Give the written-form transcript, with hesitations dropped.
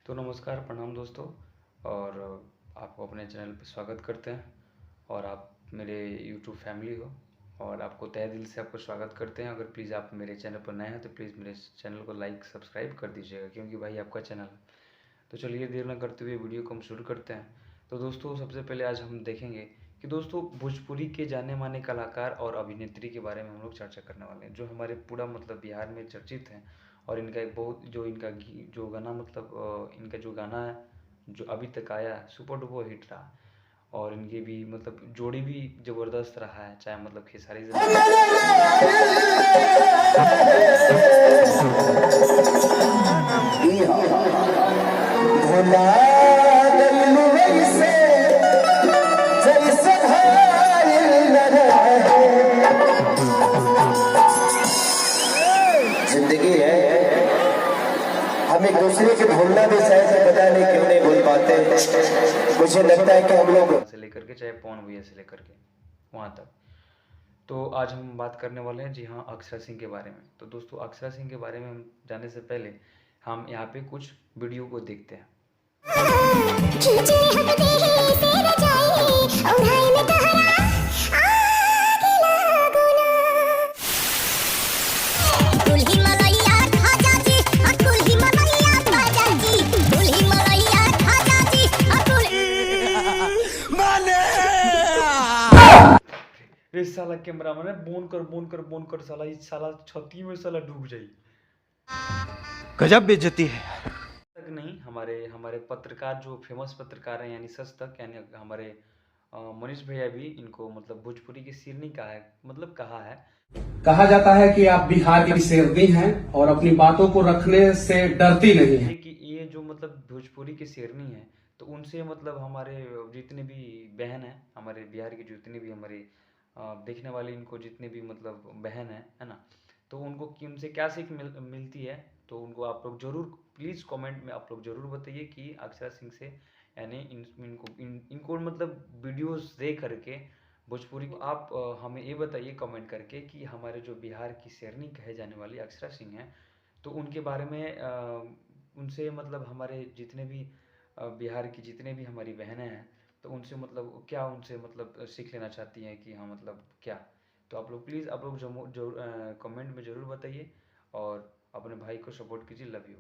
तो नमस्कार, प्रणाम दोस्तों। और आपको अपने चैनल पे स्वागत करते हैं। और आप मेरे यूट्यूब फैमिली हो और आपको तहे दिल से आपको स्वागत करते हैं। अगर प्लीज़ आप मेरे चैनल पर नए हैं तो प्लीज़ मेरे चैनल को लाइक सब्सक्राइब कर दीजिएगा, क्योंकि भाई आपका चैनल है। तो चलिए देर न करते हुए वीडियो को हम शुरू करते हैं। तो दोस्तों सबसे पहले आज हम देखेंगे कि दोस्तों भोजपुरी के जाने माने कलाकार और अभिनेत्री के बारे में हम लोग चर्चा करने वाले हैं, जो हमारे पूरा मतलब बिहार में चर्चित हैं। और इनका एक बहुत जो इनका जो गाना मतलब इनका जो गाना है जो अभी तक आया है सुपर डुपर हिट रहा। और इनकी भी मतलब जोड़ी भी ज़बरदस्त रहा है, चाहे मतलब खेसारी जिंदगी है, हम एक दूसरे के भूलना भी शायद पता नहीं क्यों नहीं भूल पाते। मुझे लगता है कि हम लोग से लेकर के चाहे पवन भैया से लेकर के वहाँ तक। तो आज हम बात करने वाले हैं जी हाँ अक्षरा सिंह के बारे में। तो दोस्तों अक्षरा सिंह के बारे में हम जानने से पहले हम यहाँ पे कुछ वीडियो को देखते हैं। इस साला कैमरा मैंने बोन कर साला इस साला छती में साला डूब जाई। गजब बेइज्जती है। तक नहीं, हमारे हमारे पत्रकार जो फेमस पत्रकार हैं यानी सच तक यानी हमारे मनीष भैया भी इनको मतलब भोजपुरी की शेरनी कहा है, मतलब कहा जाता है कि आप बिहार की शेरनी हैं और अपनी बातों को रखने से डरती नहीं हैं। कि ये जो मतलब भोजपुरी की शेरनी है तो उनसे मतलब हमारे जितने भी बहन हैं हमारे बिहार की, जितने भी हमारे देखने वाले इनको जितने भी मतलब बहन है ना, तो उनको उनसे क्या सीख मिलती है। तो उनको आप लोग जरूर प्लीज़ कमेंट में आप लोग जरूर बताइए कि अक्षरा सिंह से यानी इनको मतलब वीडियोस देख करके भोजपुरी आप हमें ये बताइए कमेंट करके कि हमारे जो बिहार की शेरनी कहे जाने वाली अक्षरा सिंह हैं तो उनके बारे में उनसे मतलब हमारे जितने भी बिहार की जितने भी हमारी बहनें हैं तो उनसे मतलब क्या उनसे मतलब सीख लेना चाहती हैं कि हाँ मतलब क्या। तो आप लोग प्लीज़ आप लोग जरूर कमेंट में ज़रूर बताइए और अपने भाई को सपोर्ट कीजिए। Love you.